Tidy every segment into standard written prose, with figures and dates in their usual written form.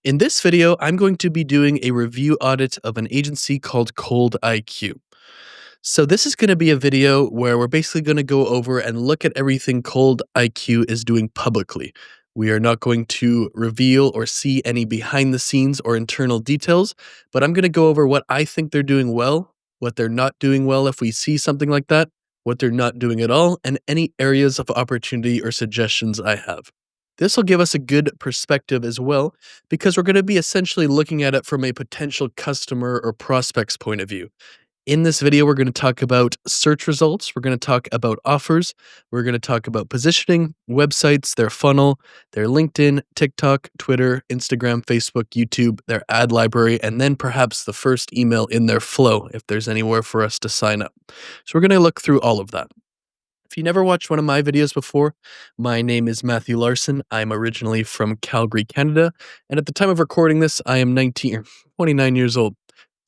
In this video, I'm going to be doing a review audit of an agency called Cold IQ. So this is going to be a video where we're basically going to go over and look at everything Cold IQ is doing publicly. We are not going to reveal or see any behind the scenes or internal details, but I'm going to go over what I think they're doing well, what they're not doing well if we see something like that, what they're not doing at all, and any areas of opportunity or suggestions I have. This will give us a good perspective as well, because we're going to be essentially looking at it from a potential customer or prospect's point of view. In this video, we're going to talk about search results. We're going to talk about offers. We're going to talk about positioning, websites, their funnel, their LinkedIn, TikTok, Twitter, Instagram, Facebook, YouTube, their ad library, and then perhaps the first email in their flow if there's anywhere for us to sign up. So we're going to look through all of that. If you never watched one of my videos before, my name is Matthew Larson. I'm originally from Calgary, Canada, and at the time of recording this, I am 29 years old.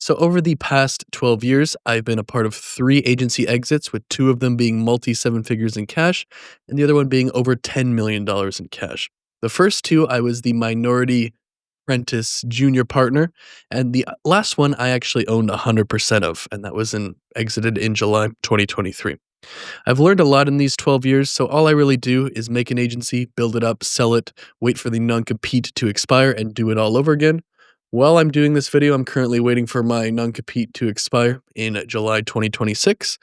So over the past 12 years, I've been a part of 3 agency exits, with 2 of them being multi-seven figures in cash, and the other one being over $10 million in cash. The first 2, I was the minority apprentice junior partner, and the last one I actually owned 100% of, and that was exited in July 2023. I've learned a lot in these 12 years, so all I really do is make an agency, build it up, sell it, wait for the non-compete to expire, and do it all over again. While I'm doing this video, I'm currently waiting for my non-compete to expire in July 2026,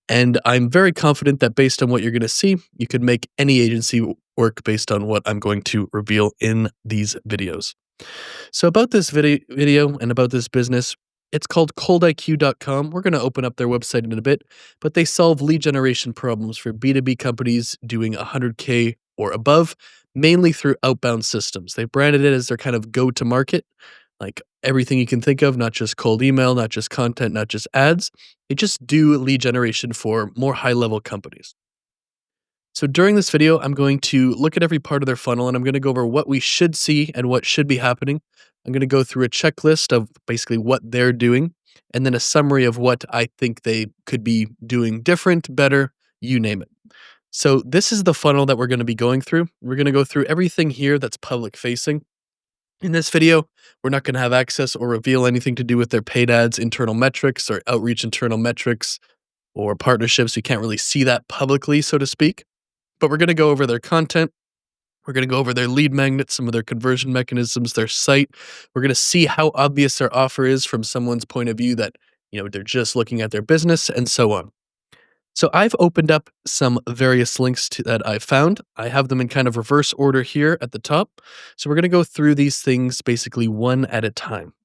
and I'm very confident that based on what you're going to see, you could make any agency work based on what I'm going to reveal in these videos. So about this video and about this business, it's called coldiq.com. We're going to open up their website in a bit, but they solve lead generation problems for B2B companies doing 100K or above, mainly through outbound systems. They branded it as their kind of go-to-market, like everything you can think of, not just cold email, not just content, not just ads. They just do lead generation for more high-level companies. So during this video, I'm going to look at every part of their funnel, and I'm going to go over what we should see and what should be happening. I'm going to go through a checklist of basically what they're doing, and then a summary of what I think they could be doing different, better, you name it. So this is the funnel that we're going to be going through. We're going to go through everything here that's public facing. In this video, we're not going to have access or reveal anything to do with their paid ads, internal metrics, or outreach internal metrics, or partnerships. We can't really see that publicly, so to speak. But we're going to go over their content. We're going to go over their lead magnets, some of their conversion mechanisms, their site. We're going to see how obvious their offer is from someone's point of view that, they're just looking at their business, and so on. So I've opened up some various links that I've found. I have them in kind of reverse order here at the top. So we're going to go through these things basically one at a time.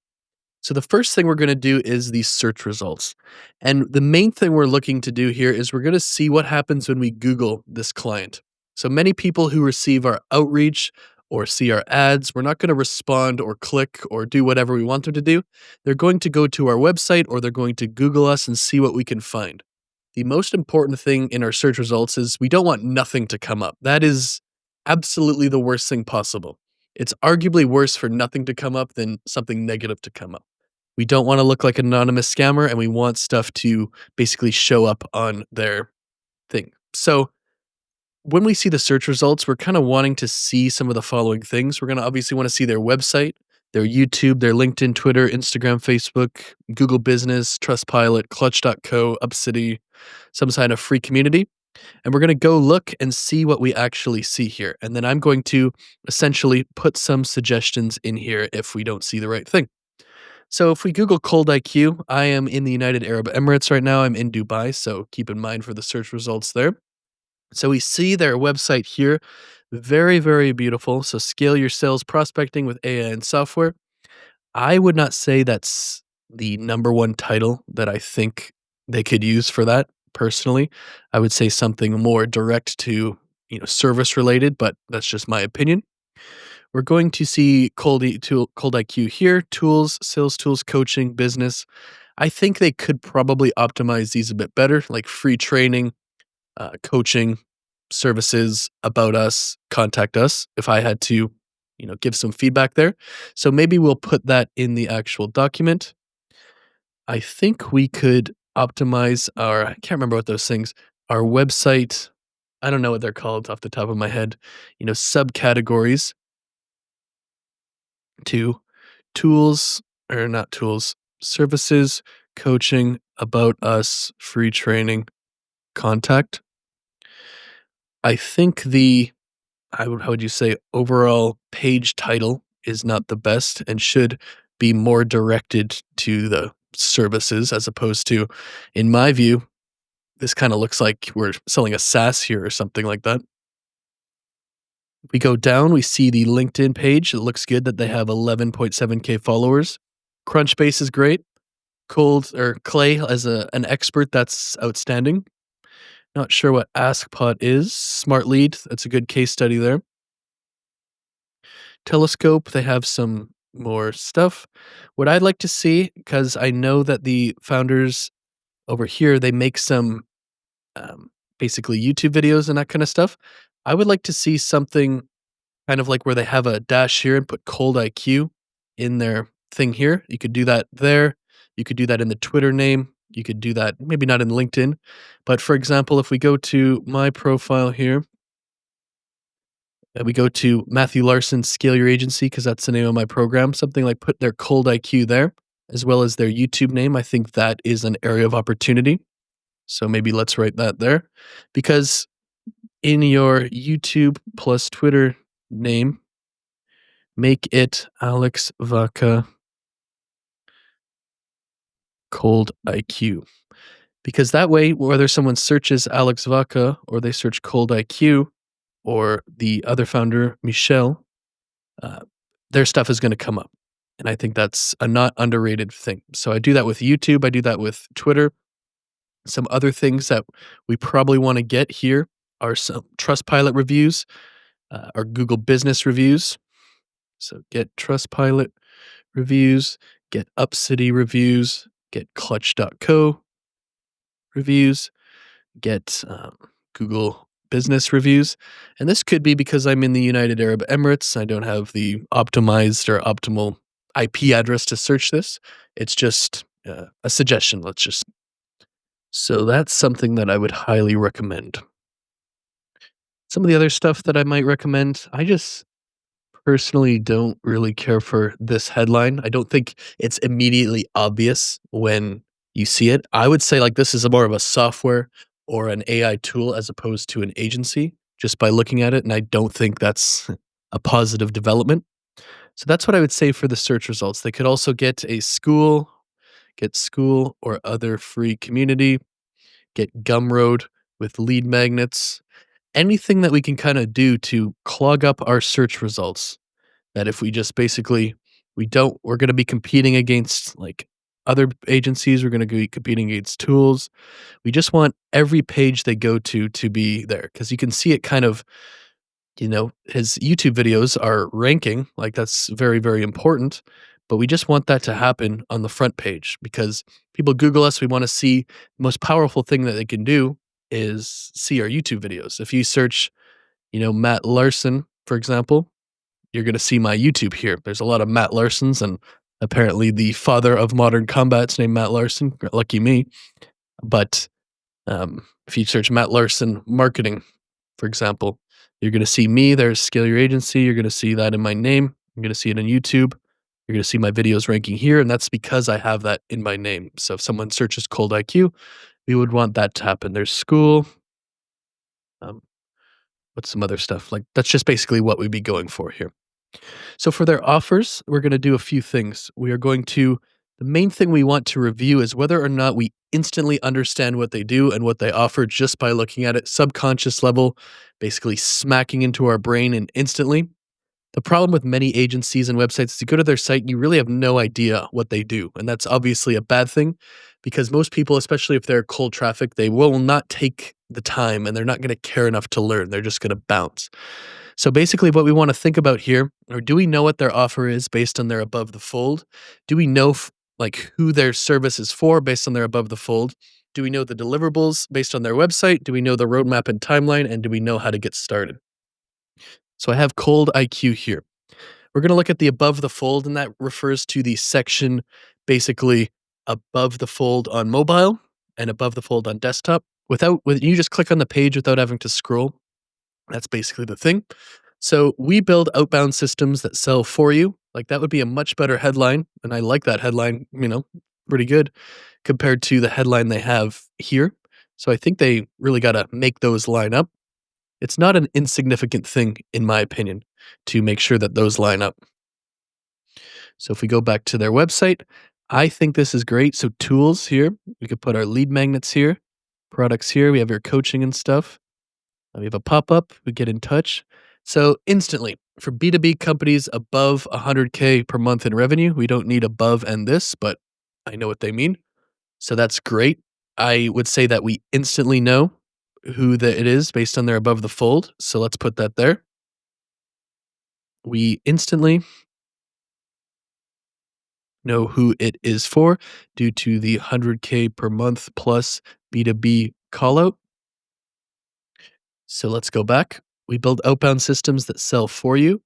So the first thing we're going to do is the search results. And the main thing we're looking to do here is we're going to see what happens when we Google this client. So many people who receive our outreach or see our ads, we're not going to respond or click or do whatever we want them to do. They're going to go to our website, or they're going to Google us and see what we can find. The most important thing in our search results is we don't want nothing to come up. That is absolutely the worst thing possible. It's arguably worse for nothing to come up than something negative to come up. We don't want to look like an anonymous scammer, and we want stuff to basically show up on their thing. So when we see the search results, we're kind of wanting to see some of the following things. We're going to obviously want to see their website, their YouTube, their LinkedIn, Twitter, Instagram, Facebook, Google Business, Trustpilot, Clutch.co, Upcity, some kind of free community. And we're going to go look and see what we actually see here. And then I'm going to essentially put some suggestions in here if we don't see the right thing. So if we Google Cold IQ, I am in the United Arab Emirates right now. I'm in Dubai, so keep in mind for the search results there. So we see their website here. Very, very beautiful. So scale your sales prospecting with AI and software. I would not say that's the number one title that I think they could use for that personally. I would say something more direct to, service related, but that's just my opinion. We're going to see Cold IQ here, tools, sales tools, coaching, business. I think they could probably optimize these a bit better, like free training, coaching, services, about us, contact us, if I had to, give some feedback there. So maybe we'll put that in the actual document. I think we could optimize I can't remember what those things, our website, I don't know what they're called off the top of my head, subcategories, to tools or not tools, services, coaching, about us, free training, contact. I think how would you say, overall page title is not the best and should be more directed to the services as opposed to, in my view, this kind of looks like we're selling a SaaS here or something like that. We go down, we see the LinkedIn page. It looks good that they have 11.7K followers. Crunchbase is great. Cold or Clay as an expert, that's outstanding. Not sure what AskPot is. Smart Lead, that's a good case study there. Telescope, they have some more stuff. What I'd like to see, because I know that the founders over here, they make some um, basically YouTube videos and that kind of stuff. I would like to see something kind of like where they have a dash here and put cold IQ in their thing here. You could do that there. You could do that in the Twitter name. You could do that maybe not in LinkedIn. But for example, if we go to my profile here, and we go to Matthew Larson, Scale Your Agency, because that's the name of my program, something like put their cold IQ there, as well as their YouTube name. I think that is an area of opportunity. So maybe let's write that there. Because in your YouTube plus Twitter name, make it Alex Vaca Cold IQ. Because that way, whether someone searches Alex Vaca or they search Cold IQ or the other founder, Michelle, uh, their stuff is going to come up. And I think that's a not underrated thing. So I do that with YouTube. I do that with Twitter. Some other things that we probably want to get here are some Trustpilot reviews or Google Business reviews. So get Trustpilot reviews, get UpCity reviews, get Clutch.co reviews, get Google Business reviews. And this could be because I'm in the United Arab Emirates. I don't have the optimized or optimal IP address to search this. It's just a suggestion. So that's something that I would highly recommend. Some of the other stuff that I might recommend, I just personally don't really care for this headline. I don't think it's immediately obvious when you see it. I would say like this is more of a software or an AI tool as opposed to an agency just by looking at it. And I don't think that's a positive development. So that's what I would say for the search results. They could also get school or other free community, get Gumroad with lead magnets, anything that we can kind of do to clog up our search results. That if we just basically we're going to be competing against like other agencies, we're going to be competing against tools. We just want every page they go to be there because you can see it kind of, his YouTube videos are ranking, like that's very, very important. But we just want that to happen on the front page because people Google us. We want to see the most powerful thing that they can do is see our YouTube videos. If you search, Matt Larson, for example, you're going to see my YouTube here. There's a lot of Matt Larsons, and apparently the father of modern combat's named Matt Larson. Lucky me. But if you search Matt Larson marketing, for example, you're going to see me. There's Scale Your Agency. You're going to see that in my name. You're going to see it on YouTube. You're going to see my videos ranking here, and that's because I have that in my name. So if someone searches Cold IQ, we would want that to happen. There's school. What's some other stuff? Like that's just basically what we'd be going for here. So for their offers, we're going to do a few things. The main thing we want to review is whether or not we instantly understand what they do and what they offer just by looking at it, subconscious level, basically smacking into our brain and instantly. The problem with many agencies and websites is you go to their site and you really have no idea what they do. And that's obviously a bad thing because most people, especially if they're cold traffic, they will not take the time and they're not going to care enough to learn. They're just going to bounce. So basically what we want to think about here, or do we know what their offer is based on their above the fold? Do we know who their service is for based on their above the fold? Do we know the deliverables based on their website? Do we know the roadmap and timeline? And do we know how to get started? So I have Cold IQ here. We're going to look at the above the fold, and that refers to the section basically above the fold on mobile and above the fold on desktop. When you just click on the page without having to scroll, that's basically the thing. So we build outbound systems that sell for you. Like that would be a much better headline. And I like that headline, pretty good compared to the headline they have here. So I think they really got to make those line up. It's not an insignificant thing, in my opinion, to make sure that those line up. So if we go back to their website, I think this is great. So tools here, we could put our lead magnets here, products here. We have your coaching and stuff. We have a pop-up, we get in touch. So instantly, for B2B companies above 100K per month in revenue, we don't need above and this, but I know what they mean. So that's great. I would say that we instantly know who it is based on their above the fold. So let's put that there. We instantly know who it is for due to the 100K per month plus B2B callout. So let's go back. We build outbound systems that sell for you.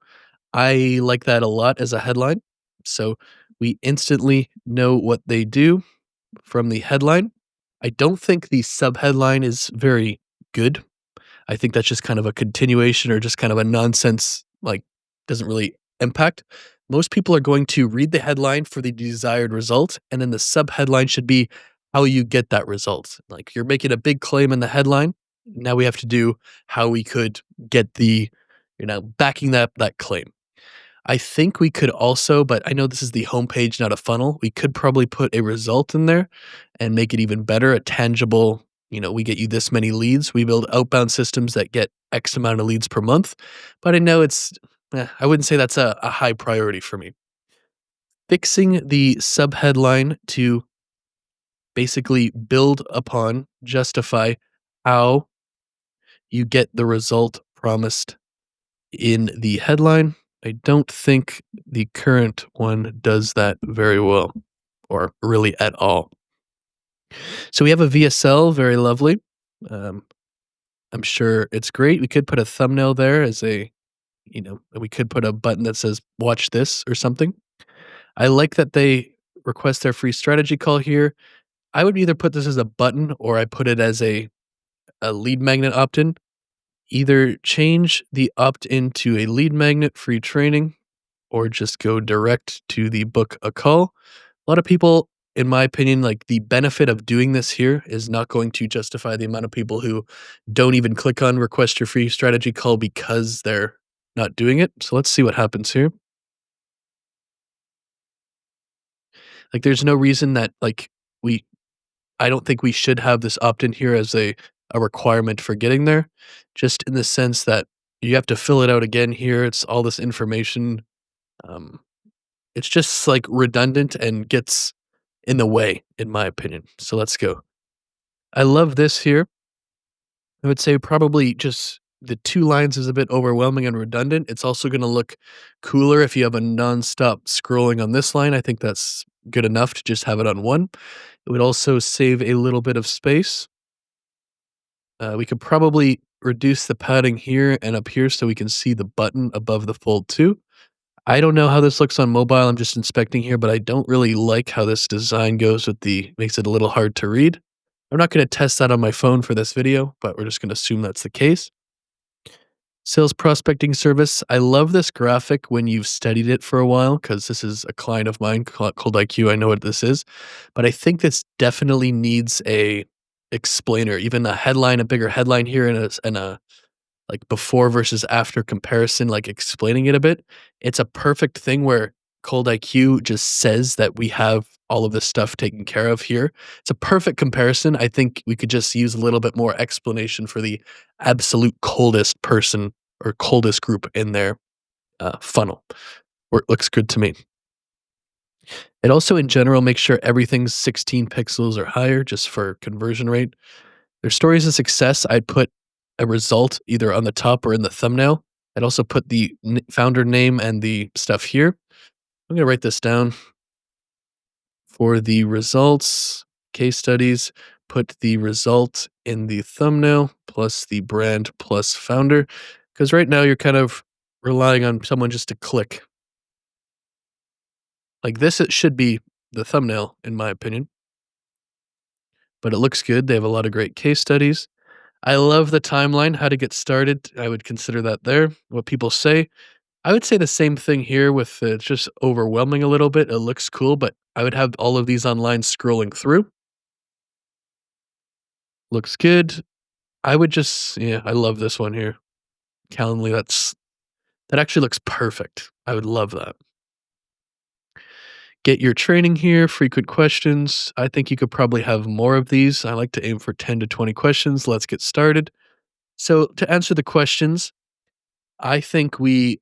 I like that a lot as a headline. So we instantly know what they do from the headline. I don't think the subheadline is very good. I think that's just kind of a continuation or just kind of a nonsense, like, doesn't really impact. Most people are going to read the headline for the desired result, and then the subheadline should be how you get that result. Like, you're making a big claim in the headline. Now we have to do how we could get backing that claim. I think we could also, but I know this is the homepage, not a funnel. We could probably put a result in there and make it even better, a tangible, we get you this many leads. We build outbound systems that get X amount of leads per month. But I know I wouldn't say that's a high priority for me. Fixing the subheadline to basically build upon, justify how you get the result promised in the headline. I don't think the current one does that very well or really at all. So we have a VSL, very lovely. Um, I'm sure it's great. We could put a thumbnail there we could put a button that says watch this or something. I like that they request their free strategy call here. I would either put this as a button or I put it as a lead magnet opt-in. Either change the opt-in to a lead magnet free training or just go direct to the book a call. A lot of people, in my opinion, like the benefit of doing this here is not going to justify the amount of people who don't even click on request your free strategy call because they're not doing it. So let's see what happens here. Like there's no reason that we I don't think we should have this opt-in here as a requirement for getting there, just in the sense that you have to fill it out again here. It's all this information. Um, it's just like redundant and gets in the way, in my opinion. So let's go. I love this here. I would say probably just the 2 lines is a bit overwhelming and redundant. It's also gonna look cooler if you have a nonstop scrolling on this line. I think that's good enough to just have it on one. It would also save a little bit of space. We could probably reduce the padding here and up here so we can see the button above the fold too. I don't know how this looks on mobile, I'm just inspecting here, but I don't really like how this design goes with makes it a little hard to read. I'm not gonna test that on my phone for this video, but we're just gonna assume that's the case. Sales prospecting service. I love this graphic when you've studied it for a while, because this is a client of mine called IQ. I know what this is, but I think this definitely needs a explainer, even a headline, a bigger headline here, and a like before versus after comparison, like explaining it a bit. It's a perfect thing where Cold IQ just says that we have all of this stuff taken care of here. It's a perfect comparison. I think we could just use a little bit more explanation for the absolute coldest person or coldest group in their funnel. Or it looks good to me. It also, in general, makes sure everything's 16 pixels or higher just for conversion rate. Their stories of success, I'd put a result either on the top or in the thumbnail. I'd also put the founder name and the stuff here. I'm going to write this down. For the results, case studies, put the result in the thumbnail plus the brand plus founder. Because right now you're kind of relying on someone just to click. Like this, it should be the thumbnail, in my opinion. But it looks good. They have a lot of great case studies. I love the timeline, how to get started. I would consider that there. What people say. I would say the same thing here with it's just overwhelming a little bit. It looks cool, but I would have all of these online scrolling through. Looks good. I would just yeah, I love this one here. Calendly, that actually looks perfect. I would love that. Get your training here, frequent questions. I think you could probably have more of these. I like to aim for 10 to 20 questions. Let's get started. So, to answer the questions, I think we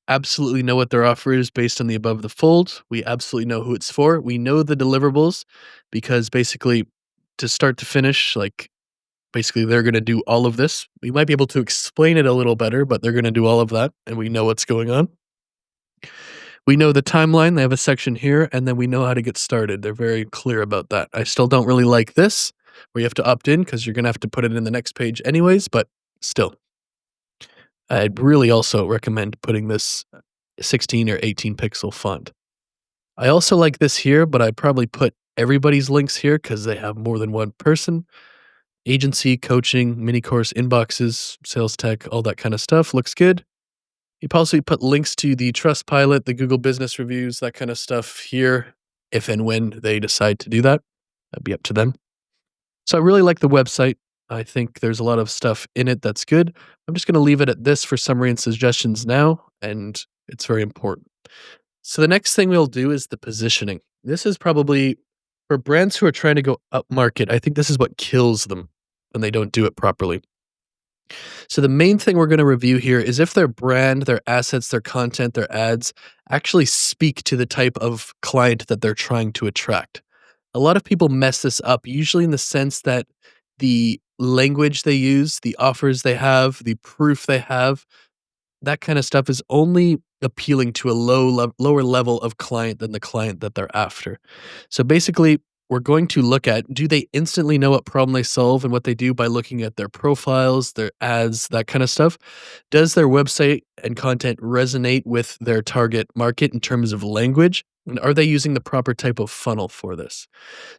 absolutely know what their offer is based on the above the fold. We absolutely know who it's for. We know the deliverables because basically, to start to finish, like basically they're going to do all of this. We might be able to explain it a little better, but they're going to do all of that and we know what's going on. We know the timeline. They have a section here, and then we know how to get started. They're very clear about that. I still don't really like this, where you have to opt in because you're going to have to put it in the next page anyways, but still. I'd really also recommend putting this 16 or 18 pixel font. I also like this here, but I'd probably put everybody's links here because they have more than one person. Agency, coaching, mini course, inboxes, sales tech, all that kind of stuff. Looks good. You possibly put links to the Trustpilot, the Google Business Reviews, that kind of stuff here, if and when they decide to do that. That'd be up to them. So I really like the website. I think there's a lot of stuff in it that's good. I'm just going to leave it at this for summary and suggestions now, and it's very important. So the next thing we'll do is the positioning. This is probably for brands who are trying to go up market. I think this is what kills them when they don't do it properly. So the main thing we're going to review here is if their brand, their assets, their content, their ads actually speak to the type of client that they're trying to attract. A lot of people mess this up, usually in the sense that the language they use, the offers they have, the proof they have, that kind of stuff is only appealing to a lower level of client than the client that they're after. So basically, we're going to look at, do they instantly know what problem they solve and what they do by looking at their profiles, their ads, that kind of stuff? Does their website and content resonate with their target market in terms of language? And are they using the proper type of funnel for this?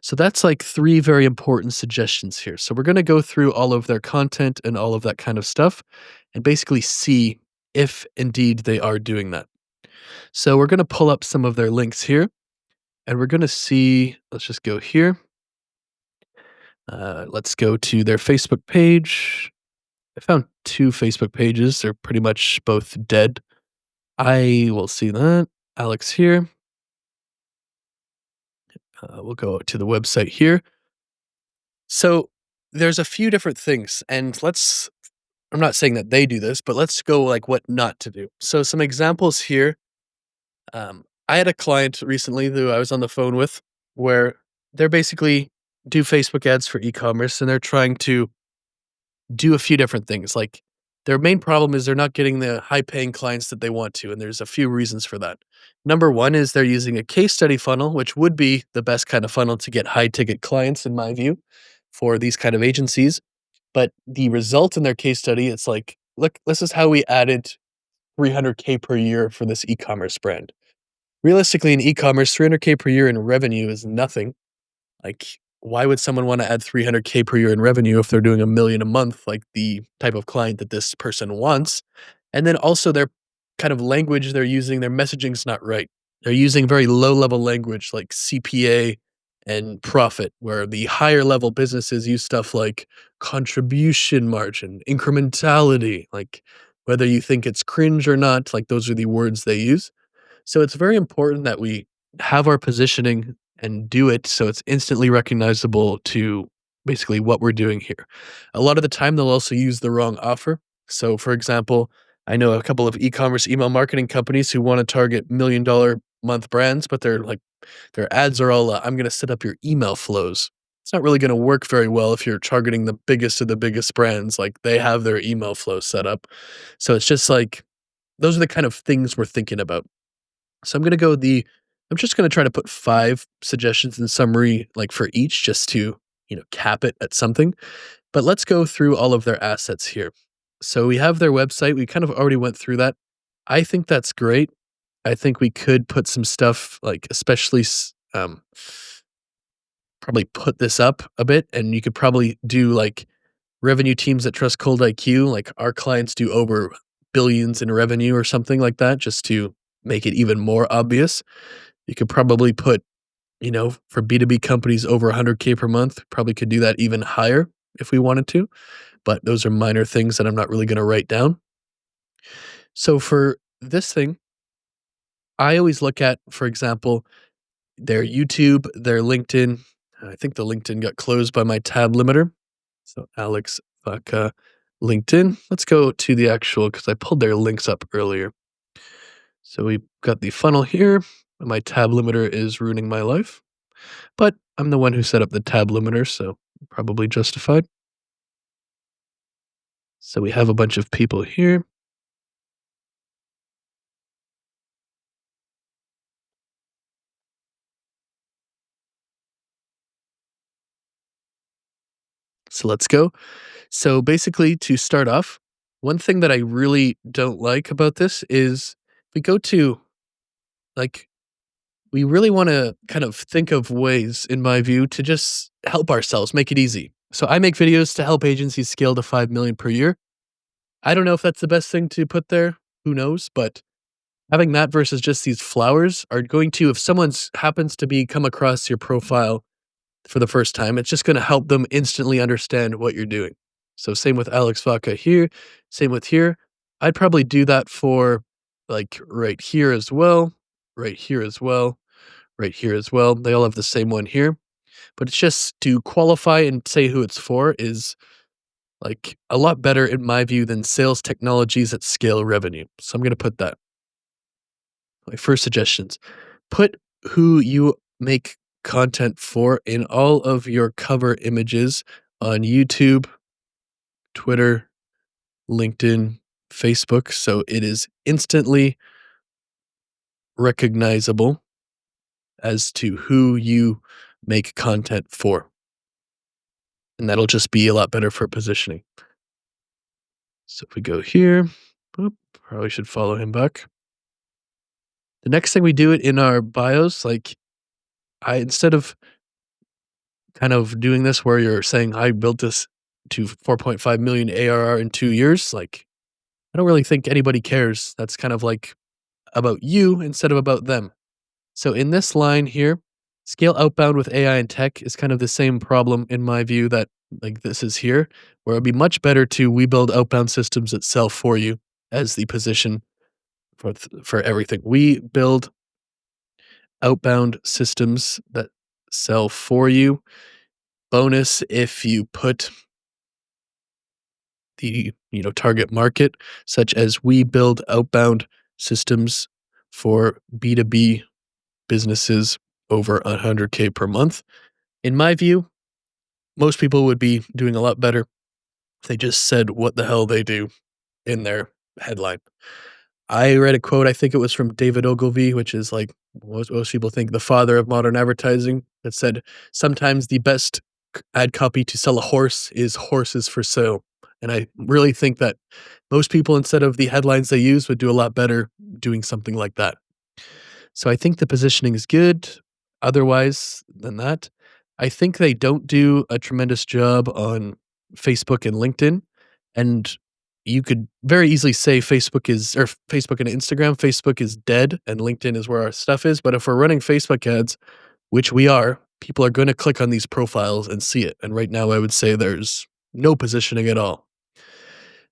So that's like three very important suggestions here. So we're going to go through all of their content and all of that kind of stuff and basically see if indeed they are doing that. So we're going to pull up some of their links here and we're going to see, let's just go here. Let's go to their Facebook page. I found two Facebook pages. They're pretty much both dead. I will see that. Alex here. We'll go to the website here. So there's a few different things, and I'm not saying that they do this, but let's go like what not to do. So some examples here. I had a client recently who I was on the phone with where they're basically do Facebook ads for e-commerce and they're trying to do a few different things. Like their main problem is they're not getting the high paying clients that they want to. And there's a few reasons for that. Number one is they're using a case study funnel, which would be the best kind of funnel to get high ticket clients, in my view, for these kind of agencies. But the result in their case study, it's like, look, this is how we added 300K per year for this e-commerce brand. Realistically, in e-commerce, 300K per year in revenue is nothing. Like, why would someone want to add 300K per year in revenue if they're doing a million a month, like the type of client that this person wants? And then also their kind of language they're using, their messaging's not right. They're using very low level language like CPA and profit, where the higher level businesses use stuff like contribution margin, incrementality, like whether you think it's cringe or not, like those are the words they use. So it's very important that we have our positioning and do it so it's instantly recognizable to basically what we're doing here. A lot of the time, they'll also use the wrong offer. So, for example, I know a couple of e-commerce email marketing companies who want to target $1 million month brands, but they're like their ads are all I'm going to set up your email flows. It's not really going to work very well if you're targeting the biggest of the biggest brands. Like they have their email flow set up. So it's just like those are the kind of things we're thinking about. So I'm just gonna try to put 5 suggestions in summary, like, for each just to, cap it at something. But let's go through all of their assets here. So we have their website, we kind of already went through that. I think that's great. I think we could put some stuff, like, especially probably put this up a bit, and you could probably do, like, revenue teams that trust cold IQ, like our clients do over billions in revenue or something like that, just to make it even more obvious. You could probably put, for B2B companies over 100K per month, probably could do that even higher if we wanted to, but those are minor things that I'm not really going to write down. So for this thing, I always look at, for example, their YouTube, their LinkedIn. I think the LinkedIn got closed by my tab limiter. So Alex Vaca LinkedIn. Let's go to the actual, because I pulled their links up earlier. So we've got the funnel here. My tab limiter is ruining my life, but I'm the one who set up the tab limiter, so probably justified. So we have a bunch of people here. So let's go. So basically, to start off, one thing that I really don't like about this is we go to, like, we really want to kind of think of ways, in my view, to just help ourselves, make it easy. So I make videos to help agencies scale to 5 million per year. I don't know if that's the best thing to put there. Who knows? But having that versus just these flowers are going to, if someone's happens to be come across your profile for the first time, it's just going to help them instantly understand what you're doing. So same with Alex Vaca here, same with here. I'd probably do that for like right here as well, right here as well, right here as well. They all have the same one here, but it's just to qualify and say who it's for is like a lot better in my view than sales technologies that scale revenue. So I'm going to put that. My first suggestions, put who you make content for in all of your cover images on YouTube, Twitter, LinkedIn, Facebook, so it is instantly recognizable as to who you make content for. And that'll just be a lot better for positioning. So if we go here, probably should follow him back. The next thing we do it in our bios, like instead of kind of doing this where you're saying I built this to 4.5 million ARR in 2 years, like I don't really think anybody cares. That's kind of like about you instead of about them. So in this line here, scale outbound with AI and tech is kind of the same problem in my view that like this is here, where it'd be much better to we build outbound systems that sell for you as the position for everything. We build outbound systems that sell for you. Bonus if you put the target market, such as we build outbound systems for B2B businesses over 100K per month. In my view, most people would be doing a lot better if they just said what the hell they do in their headline. I read a quote, I think it was from David Ogilvy, which is like most people think the father of modern advertising, that said, sometimes the best ad copy to sell a horse is horses for sale. And I really think that most people, instead of the headlines they use, would do a lot better doing something like that. So I think the positioning is good. Otherwise than that, I think they don't do a tremendous job on Facebook and LinkedIn. And you could very easily say Facebook and Instagram. Facebook is dead and LinkedIn is where our stuff is. But if we're running Facebook ads, which we are, people are going to click on these profiles and see it. And right now, I would say there's no positioning at all.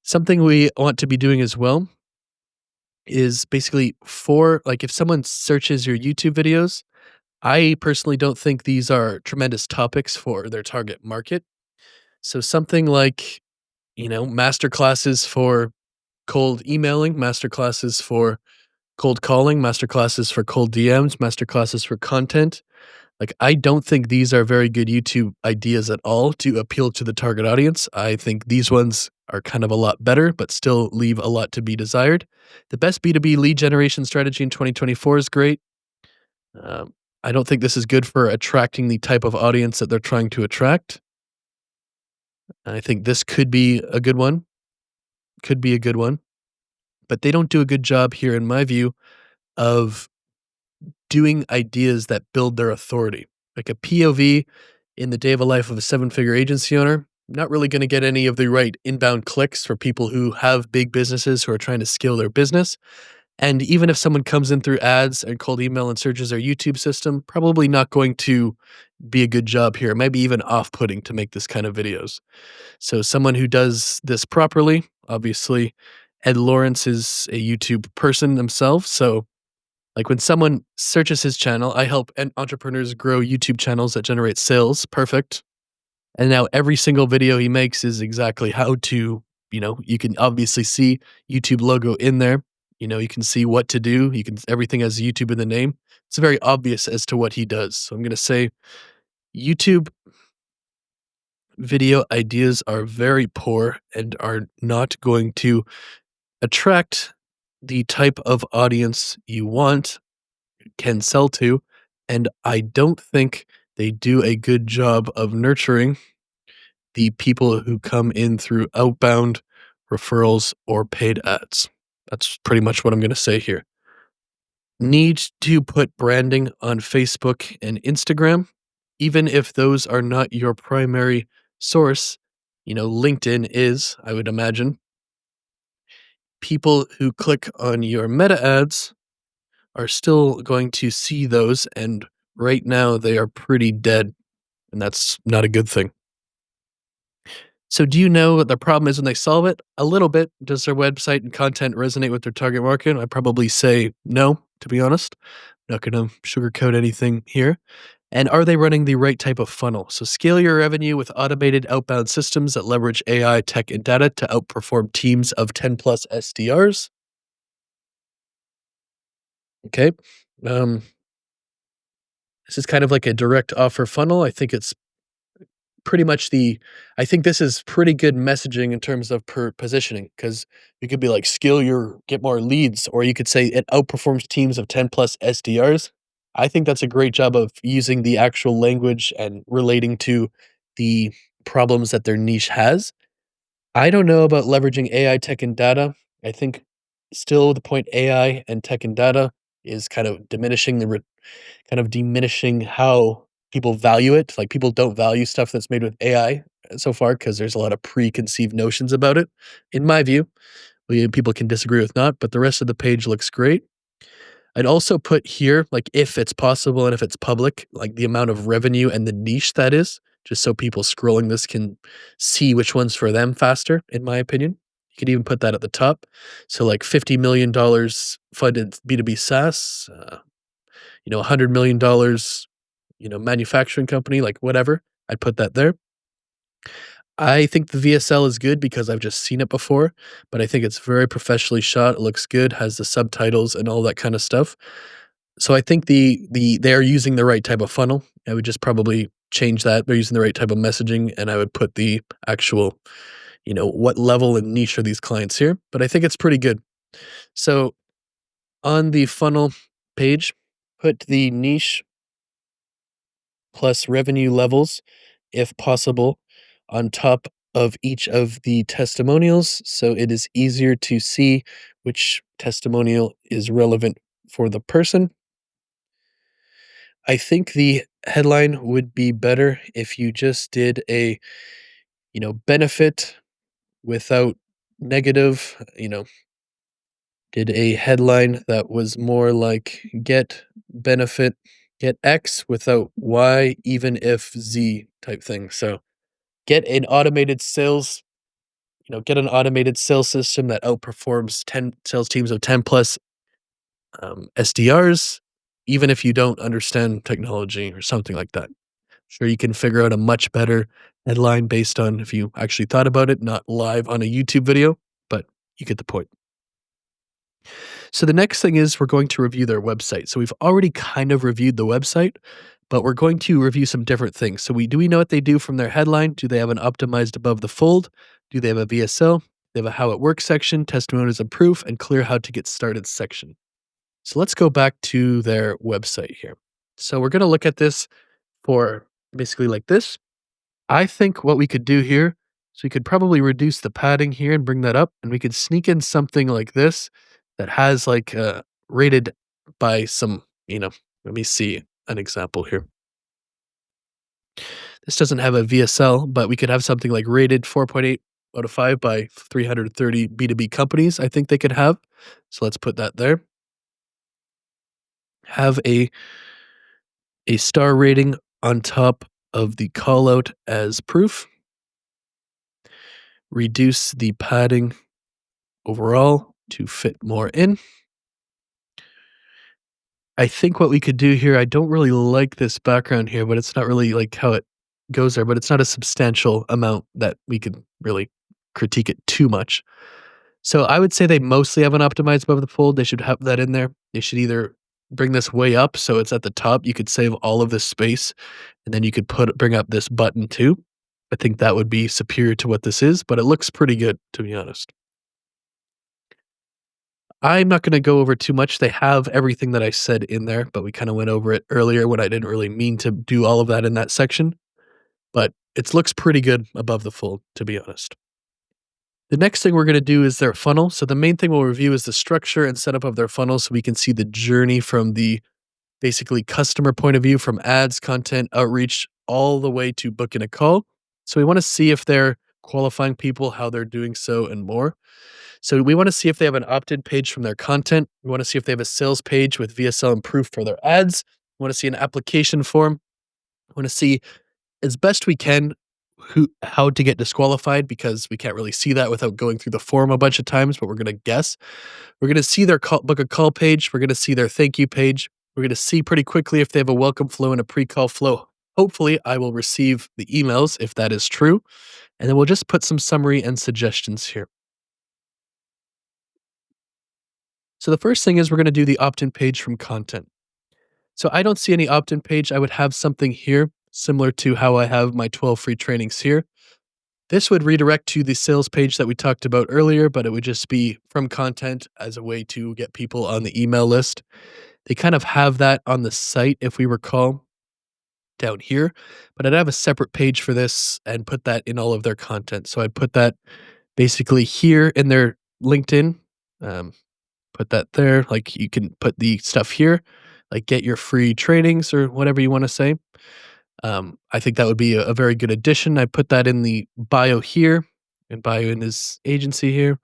Something we want to be doing as well is basically for like if someone searches your YouTube videos, I personally don't think these are tremendous topics for their target market. So something like, masterclasses for cold emailing, masterclasses for cold calling, masterclasses for cold DMs, masterclasses for content. Like, I don't think these are very good YouTube ideas at all to appeal to the target audience. I think these ones are kind of a lot better, but still leave a lot to be desired. The best B2B lead generation strategy in 2024 is great. I don't think this is good for attracting the type of audience that they're trying to attract. I think this could be a good one. But they don't do a good job here, in my view, of doing ideas that build their authority. Like a POV in the day of a life of a 7-figure agency owner, not really going to get any of the right inbound clicks for people who have big businesses who are trying to scale their business. And even if someone comes in through ads and cold email and searches our YouTube system, probably not going to be a good job here. It might be even off putting to make this kind of videos. So, someone who does this properly, obviously, Ed Lawrence is a YouTube person themselves. So, like when someone searches his channel, I help entrepreneurs grow YouTube channels that generate sales. Perfect. And now every single video he makes is exactly how to, you can obviously see YouTube logo in there. You can see what to do. Everything has YouTube in the name. It's very obvious as to what he does. So I'm going to say YouTube video ideas are very poor and are not going to attract the type of audience you want, can sell to. And I don't think they do a good job of nurturing the people who come in through outbound referrals or paid ads. That's pretty much what I'm going to say here. Need to put branding on Facebook and Instagram, even if those are not your primary source. LinkedIn is, I would imagine. People who click on your meta ads are still going to see those, and right now they are pretty dead, and that's not a good thing. So do you know what the problem is when they solve it? A little bit. Does their website and content resonate with their target market? I'd probably say no, to be honest. Not going to sugarcoat anything here. And are they running the right type of funnel? So scale your revenue with automated outbound systems that leverage AI, tech, and data to outperform teams of 10 plus SDRs. Okay. Um, this is kind of like a direct offer funnel. Pretty much I think this is pretty good messaging in terms of positioning, because you could be like get more leads, or you could say it outperforms teams of 10 plus SDRs. I think that's a great job of using the actual language and relating to the problems that their niche has. I don't know about leveraging AI, tech, and data. I think still the point AI and tech and data is kind of diminishing how people value it. Like, people don't value stuff that's made with AI so far because there's a lot of preconceived notions about it. In my view, people can disagree with not, but the rest of the page looks great. I'd also put here, like, if it's possible and if it's public, like the amount of revenue and the niche that is, just so people scrolling this can see which one's for them faster, in my opinion. You could even put that at the top. So, like, $50 million funded B2B SaaS, $100 million, manufacturing company, like whatever. I'd put that there. I think the VSL is good because I've just seen it before, but I think it's very professionally shot. It looks good, has the subtitles and all that kind of stuff. So I think they are using the right type of funnel. I would just probably change that. They're using the right type of messaging, and I would put the actual, what level and niche are these clients here. But I think it's pretty good. So on the funnel page, put the niche plus revenue levels, if possible, on top of each of the testimonials, so it is easier to see which testimonial is relevant for the person. I think the headline would be better if you just did a, benefit without negative, did a headline that was more like get X without Y, even if Z type thing. So get an automated sales, get an automated sales system that outperforms 10 sales teams of 10 plus SDRs, even if you don't understand technology or something like that. Sure, you can figure out a much better headline based on if you actually thought about it, not live on a YouTube video, but you get the point. So the next thing is we're going to review their website. So we've already kind of reviewed the website, but we're going to review some different things. So do we know what they do from their headline? Do they have an optimized above the fold? Do they have a VSL? They have a how it works section, testimonials and proof, and clear how to get started section. So let's go back to their website here. So we're going to look at this for basically like this. I think what we could do here is we could probably reduce the padding here and bring that up, and we could sneak in something like this that has like rated by some, let me see an example here. This doesn't have a VSL, but we could have something like rated 4.8 out of 5 by 330 B2B companies, I think they could have. So let's put that there. Have a star rating on top of the call out as proof. Reduce the padding overall to fit more in. I think what we could do here, I don't really like this background here, but it's not really like how it goes there, but it's not a substantial amount that we could really critique it too much. So I would say they mostly have an optimized above the fold. They should have that in there. They should either bring this way up so it's at the top. You could save all of this space and then you could bring up this button too. I think that would be superior to what this is, but it looks pretty good to be honest. I'm not going to go over too much. They have everything that I said in there, but we kind of went over it earlier when I didn't really mean to do all of that in that section. But it looks pretty good above the fold, to be honest. The next thing we're going to do is their funnel. So the main thing we'll review is the structure and setup of their funnel so we can see the journey from the basically customer point of view, from ads, content, outreach, all the way to booking a call. So we want to see if they're qualifying people, how they're doing so, and more. So we want to see if they have an opt-in page from their content. We want to see if they have a sales page with VSL and proof for their ads. We want to see an application form. We want to see as best we can how to get disqualified because we can't really see that without going through the form a bunch of times, but we're going to guess. We're going to see their book a call page. We're going to see their thank you page. We're going to see pretty quickly if they have a welcome flow and a pre-call flow. Hopefully, I will receive the emails if that is true. And then we'll just put some summary and suggestions here. So the first thing is we're going to do the opt-in page from content. So I don't see any opt-in page. I would have something here similar to how I have my 12 free trainings here. This would redirect to the sales page that we talked about earlier, but it would just be from content as a way to get people on the email list. They kind of have that on the site, if we recall, down here, but I'd have a separate page for this and put that in all of their content. So I'd put that basically here in their LinkedIn. Put that there. Like you can put the stuff here, like get your free trainings or whatever you want to say. I think that would be a very good addition. I put that in the bio here and bio in his agency here.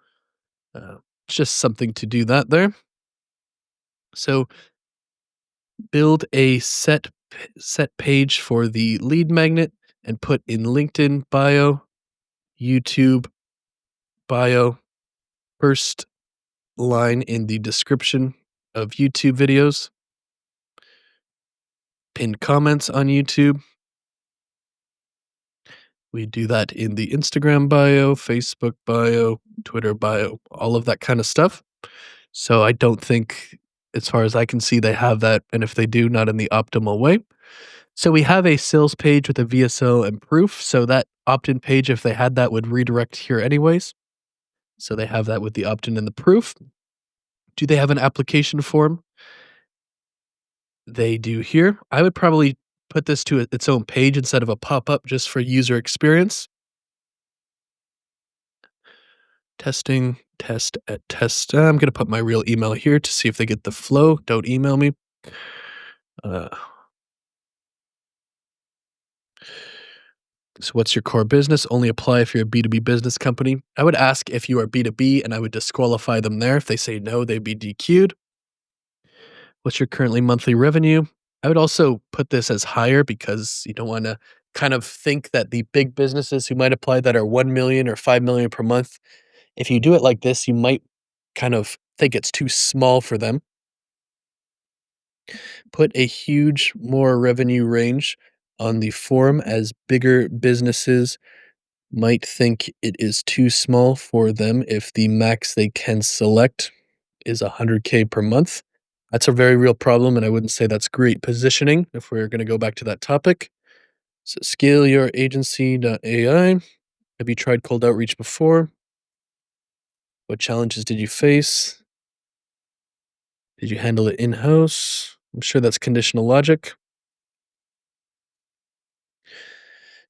It's just something to do that there. So build a set page for the lead magnet and put in LinkedIn bio, YouTube bio, first line in the description of YouTube videos, pinned comments on YouTube. We do that in the Instagram bio, Facebook bio, Twitter bio, all of that kind of stuff. So I don't think, as far as I can see, they have that. And if they do, not in the optimal way. So we have a sales page with a VSO and proof. So that opt-in page, if they had that, would redirect here anyways. So they have that with the opt-in and the proof. Do they have an application form? They do here. I would probably put this to its own page instead of a pop-up just for user experience. Testing, test at test. I'm going to put my real email here to see if they get the flow. Don't email me. So what's your core business? Only apply if you're a B2B business company. I would ask if you are B2B and I would disqualify them there. If they say no, they'd be DQ'd. What's your currently monthly revenue? I would also put this as higher because you don't want to kind of think that the big businesses who might apply that are 1 million or 5 million per month, if you do it like this, you might kind of think it's too small for them. Put a huge more revenue range on the form as bigger businesses might think it is too small for them if the max they can select is 100K per month. That's a very real problem, and I wouldn't say that's great positioning if we're going to go back to that topic. So scale your agency.ai. Have you tried cold outreach before? What challenges did you face? Did you handle it in-house? I'm sure that's conditional logic.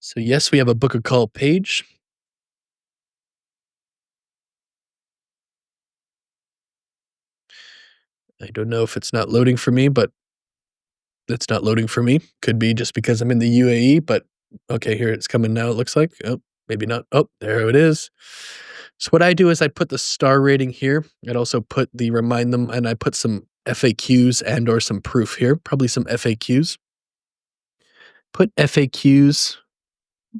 So yes, we have a book a call page. I don't know if it's not loading for me, but it's not loading for me. Could be just because I'm in the UAE, but Okay, here it's coming now, it looks like. Oh, maybe not. Oh, there it is. So what I do is I put the star rating here. I'd also put the remind them, and I put some FAQs and or some proof here, probably some FAQs. Put FAQs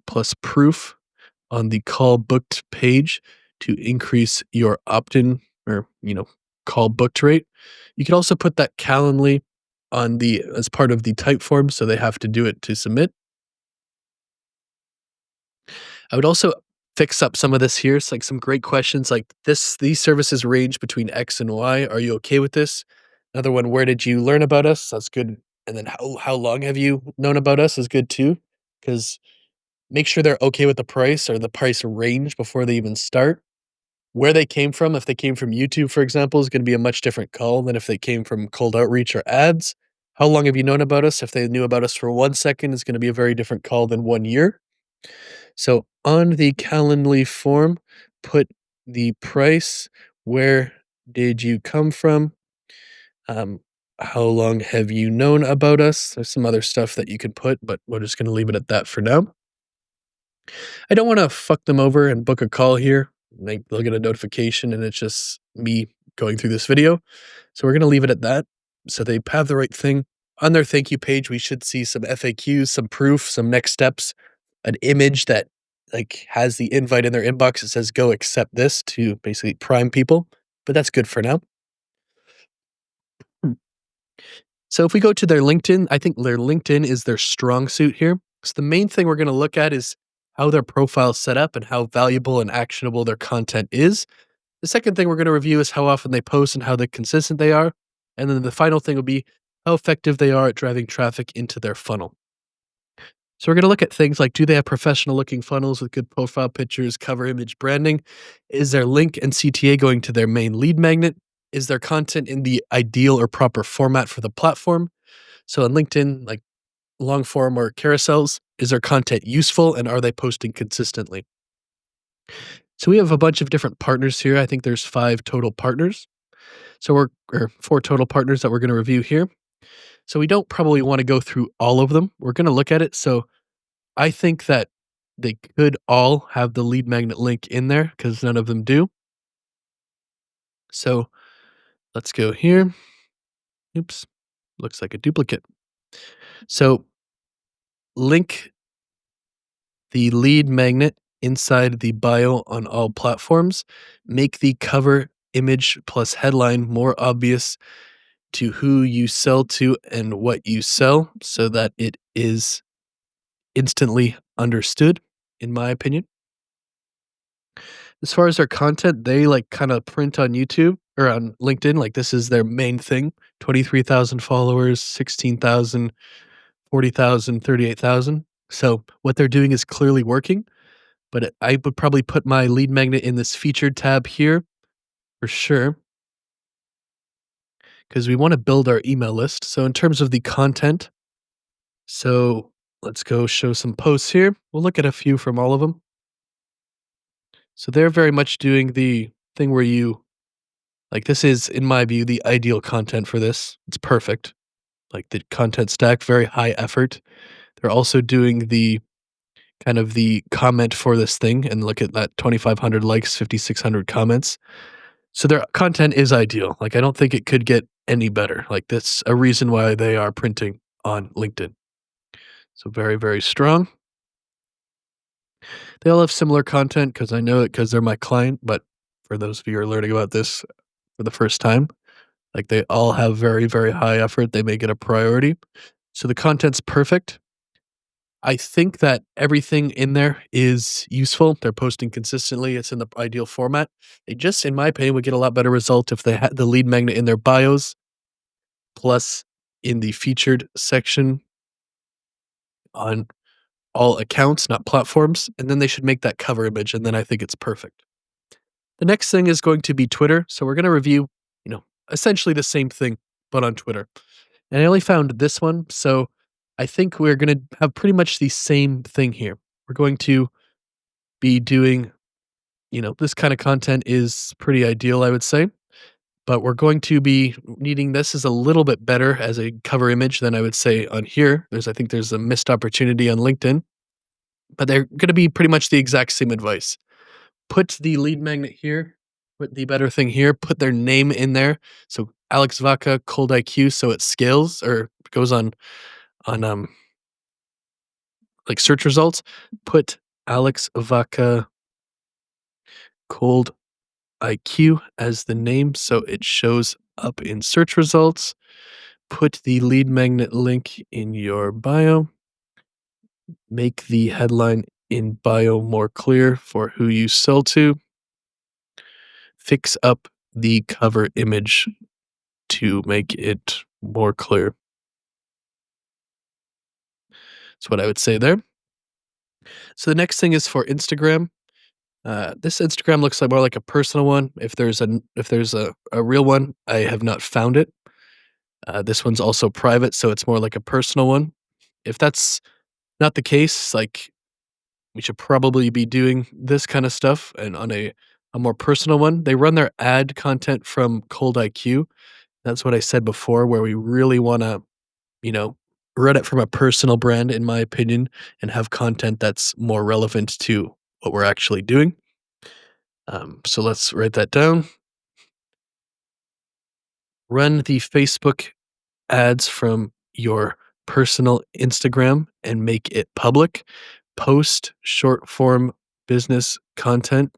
plus proof on the call booked page to increase your opt-in or, call booked rate. You can also put that Calendly on the as part of the type form, so they have to do it to submit. I would also fix up some of this here. It's like some great questions like these services range between X and Y. Are you okay with this? Another one, where did you learn about us? That's good. And then how long have you known about us is good too. Because make sure they're okay with the price or the price range before they even start. Where they came from, if they came from YouTube, for example, is going to be a much different call than if they came from cold outreach or ads. How long have you known about us? If they knew about us for 1 second, it's going to be a very different call than 1 year. So on the Calendly form, put the price, where did you come from, um, how long have you known about us? There's some other stuff that you could put, but we're just going to leave it at that for now. I don't want to fuck them over and book a call here. They'll get a notification and it's just me going through this video. So we're going to leave it at that. So they have the right thing. On their thank you page, we should see some FAQs, some proof, some next steps, an image that has the invite in their inbox. It says go accept this to basically prime people, but that's good for now. So if we go to their LinkedIn, I think their LinkedIn is their strong suit here. So the main thing we're going to look at is how their profile is set up and how valuable and actionable their content is. The second thing we're going to review is how often they post and how consistent they are. And then the final thing will be how effective they are at driving traffic into their funnel. So we're going to look at things like, do they have professional looking funnels with good profile pictures, cover image branding? Is their link and CTA going to their main lead magnet? Is their content in the ideal or proper format for the platform? So on LinkedIn, like long form or carousels, is their content useful and are they posting consistently? So we have a bunch of different partners here. I think there's 5 total partners. So or 4 total partners that we're going to review here. So we don't probably want to go through all of them. We're going to look at it. So I think that they could all have the lead magnet link in there because none of them do. So let's go here. Oops, looks like a duplicate. So link the lead magnet inside the bio on all platforms. Make the cover image plus headline more obvious to who you sell to and what you sell so that it is instantly understood, in my opinion. As far as their content, they kind of print on YouTube or on LinkedIn. Like this is their main thing. 23,000 followers, 16,000, 40,000, 38,000. So what they're doing is clearly working, but I would probably put my lead magnet in this featured tab here for sure, because we want to build our email list. So in terms of the content, so let's go show some posts here. We'll look at a few from all of them. So they're very much doing the thing where this is, in my view, the ideal content for this. It's perfect. Like the content stack, very high effort. They're also doing the kind of the comment for this thing and look at that 2,500 likes, 5,600 comments. So their content is ideal. Like I don't think it could get any better. Like that's a reason why they are printing on LinkedIn. So very, very strong. They all have similar content because I know it because they're my client. But for those of you who are learning about this for the first time, like they all have very, very high effort. They make it a priority. So the content's perfect. I think that everything in there is useful. They're posting consistently. It's in the ideal format. They just, in my opinion, would get a lot better result if they had the lead magnet in their bios, plus in the featured section on all accounts, not platforms. And then they should make that cover image. And then I think it's perfect. The next thing is going to be Twitter. So we're going to review, essentially the same thing, but on Twitter. And I only found this one. So I think we're going to have pretty much the same thing here. We're going to be doing, this kind of content is pretty ideal, I would say. But we're going to be needing this is a little bit better as a cover image than I would say on here. I think there's a missed opportunity on LinkedIn. but they're going to be pretty much the exact same advice. Put the lead magnet here, put the better thing here, put their name in there. So Alex Vaca cold IQ, so it scales or goes on like search results. Put Alex Vaca cold IQ as the name, so it shows up in search results. Put the lead magnet link in your bio. Make the headline in bio more clear for who you sell to. Fix up the cover image to make it more clear. That's what I would say there. So the next thing is for Instagram. This Instagram looks like more like a personal one. If there's a real one, I have not found it. This one's also private, so it's more like a personal one. If that's not the case, like we should probably be doing this kind of stuff and on a more personal one. They run their ad content from Cold IQ. That's what I said before, where we really want to, you know, run it from a personal brand, in my opinion, and have content that's more relevant to what we're actually doing. So let's write that down. Run the Facebook ads from your personal Instagram and make it public. Post short form business content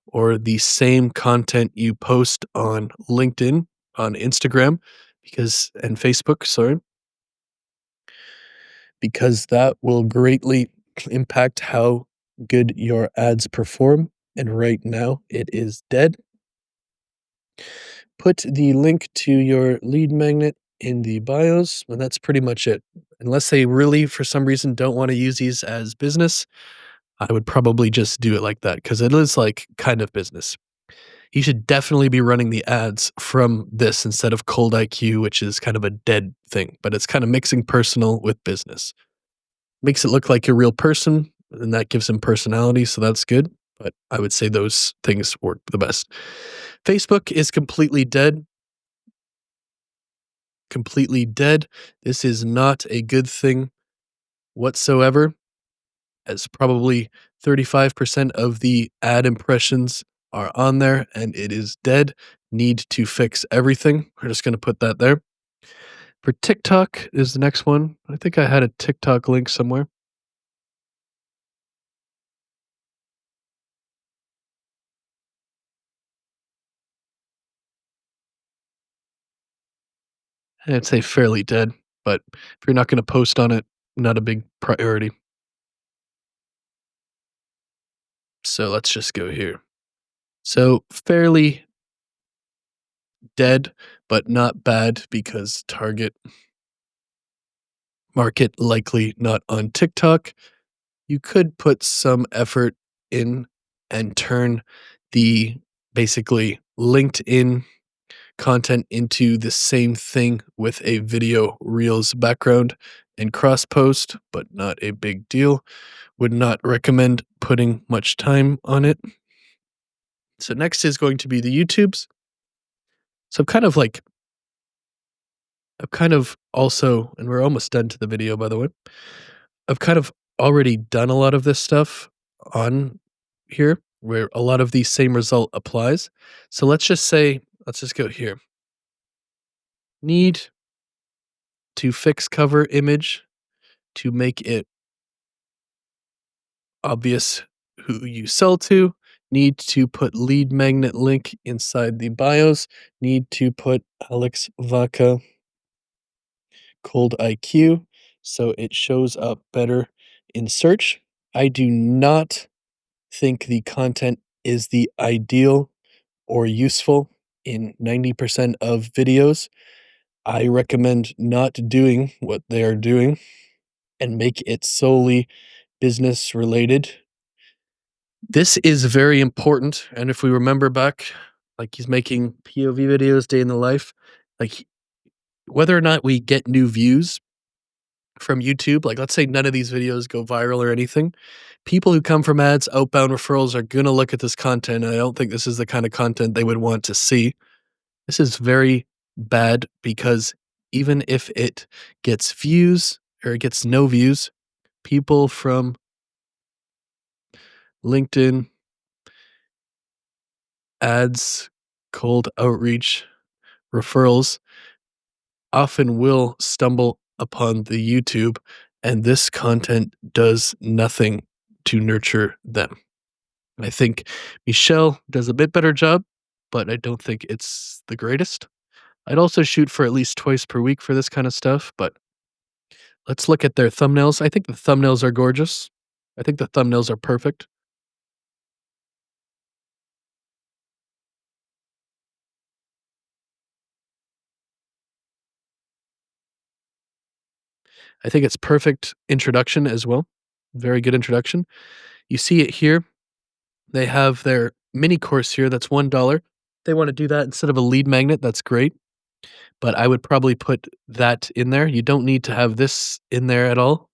or the same content you post on LinkedIn, on Instagram, and Facebook, sorry, because that will greatly impact how good your ads perform. And right now it is dead. Put the link to your lead magnet in the bios, and that's pretty much it. Unless they really, for some reason, don't want to use these as business, I would probably just do it like that because it is like kind of business. You should definitely be running the ads from this instead of Cold IQ, which is kind of a dead thing, but it's kind of mixing personal with business. Makes it look like a real person, and that gives them personality, so that's good. But I would say those things work the best. Facebook is completely dead. Completely dead. This is not a good thing whatsoever, as probably 35% of the ad impressions are on there and it is dead. Need to fix everything. We're just going to put that there. For TikTok is the next one. I think I had a TikTok link somewhere. I'd say fairly dead, but if you're not going to post on it, not a big priority. So let's just go here. So fairly dead, but not bad because target market likely not on TikTok. You could put some effort in and turn the basically LinkedIn content into the same thing with a video reels background and cross post, but not a big deal. Would not recommend putting much time on it. So next is going to be the YouTubes. So I've kind of also, and we're almost done to the video, by the way. I've kind of already done a lot of this stuff on here where a lot of the same result applies. So let's just go here. Need to fix cover image to make it obvious who you sell to. Need to put lead magnet link inside the bios. Need to put Alex Vaca cold IQ so it shows up better in search. I do not think the content is the ideal or useful in 90% of videos. I recommend not doing what they are doing and make it solely business related. This is very important. And if we remember back, like he's making POV videos, day in the life, like whether or not we get new views from YouTube, like let's say none of these videos go viral or anything, people who come from ads, outbound referrals are going to look at this content. And I don't think this is the kind of content they would want to see. This is very bad because even if it gets views or it gets no views, people from LinkedIn, ads, cold outreach, referrals often will stumble upon the YouTube, and this content does nothing to nurture them. I think Michelle does a bit better job, but I don't think it's the greatest. I'd also shoot for at least twice per week for this kind of stuff, but let's look at their thumbnails. I think the thumbnails are gorgeous. I think the thumbnails are perfect. I think it's perfect introduction as well. Very good introduction. You see it here. They have their mini course here that's $1. They want to do that instead of a lead magnet. That's great. But I would probably put that in there. You don't need to have this in there at all.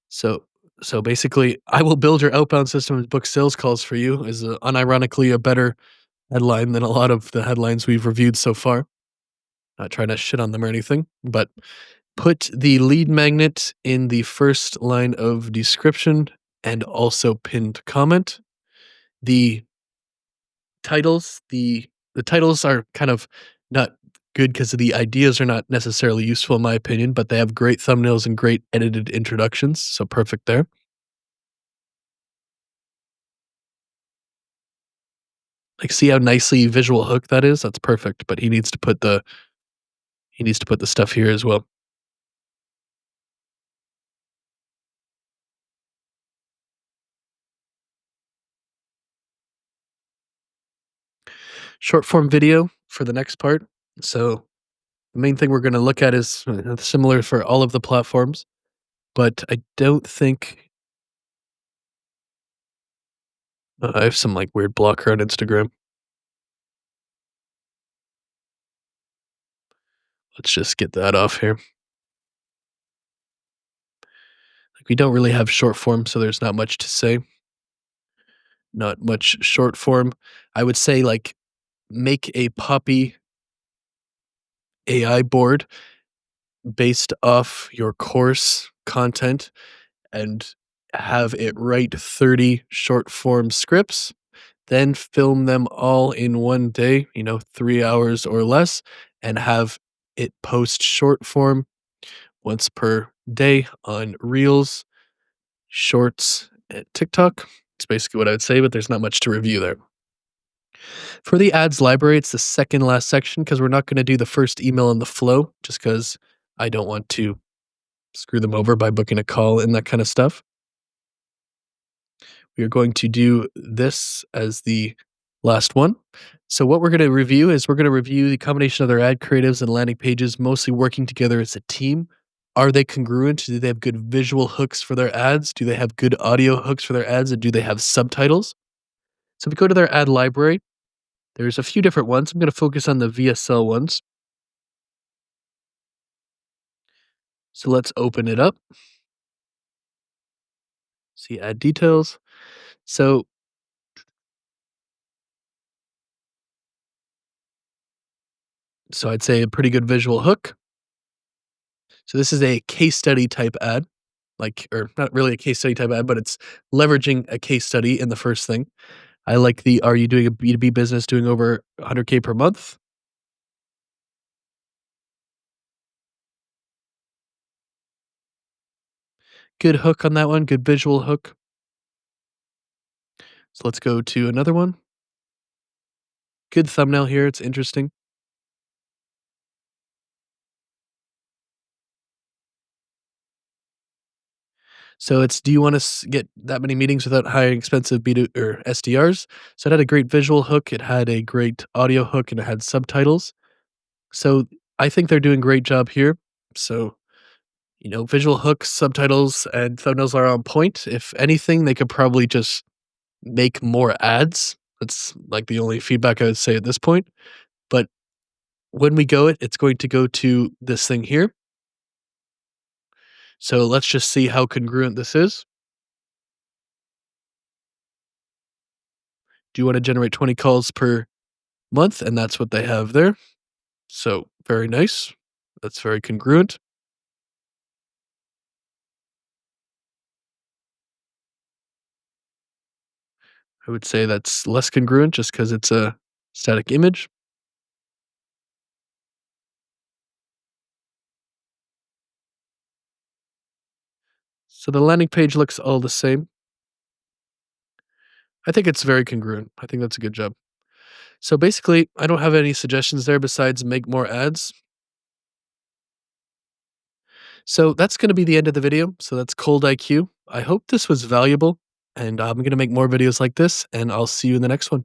So so basically, I will build your outbound system and book sales calls for you is unironically a better headline than a lot of the headlines we've reviewed so far. Not trying to shit on them or anything, but put the lead magnet in the first line of description and also pinned comment. The the titles are kind of not good because the ideas are not necessarily useful in my opinion, but they have great thumbnails and great edited introductions, so perfect there. Like, see how nicely visual hook that is? That's perfect, but he needs to put the stuff here as well. Short form video for the next part. So, the main thing we're gonna look at is similar for all of the platforms, but I don't think I have some, like, weird blocker on Instagram. Let's just get that off here. Like, we don't really have short form, so there's not much to say. Not much short form. I would say, like, make a Poppy AI board based off your course content and have it write 30 short form scripts, then film them all in one day, 3 hours or less, and have it post short form once per day on Reels, Shorts, and TikTok. It's basically what I would say, but there's not much to review there. For the ads library, it's the second last section because we're not going to do the first email in the flow just because I don't want to screw them over by booking a call and that kind of stuff. We are going to do this as the last one. So what we're going to review is we're going to review the combination of their ad creatives and landing pages, mostly working together as a team. Are they congruent? Do they have good visual hooks for their ads? Do they have good audio hooks for their ads? And do they have subtitles? So if we go to their ad library, there's a few different ones. I'm going to focus on the VSL ones. So let's open it up. See ad details. So I'd say a pretty good visual hook. So this is a case study type ad, like, or not really a case study type ad, but it's leveraging a case study in the first thing. I like the are you doing a B2B business doing over 100K per month? Good hook on that one, good visual hook. So let's go to another one. Good thumbnail here, it's interesting. So it's do you want to get that many meetings without hiring expensive B2 or SDRs? So it had a great visual hook, it had a great audio hook, and it had subtitles. So I think they're doing a great job here. So, visual hooks, subtitles, and thumbnails are on point. If anything, they could probably just make more ads. That's like the only feedback I would say at this point. But when we it's going to go to this thing here. So let's just see how congruent this is. Do you want to generate 20 calls per month? And that's what they have there. So very nice. That's very congruent. I would say that's less congruent just because it's a static image. So the landing page looks all the same. I think it's very congruent. I think that's a good job. So basically, I don't have any suggestions there besides make more ads. So that's going to be the end of the video. So that's Cold IQ. I hope this was valuable, and I'm going to make more videos like this, and I'll see you in the next one.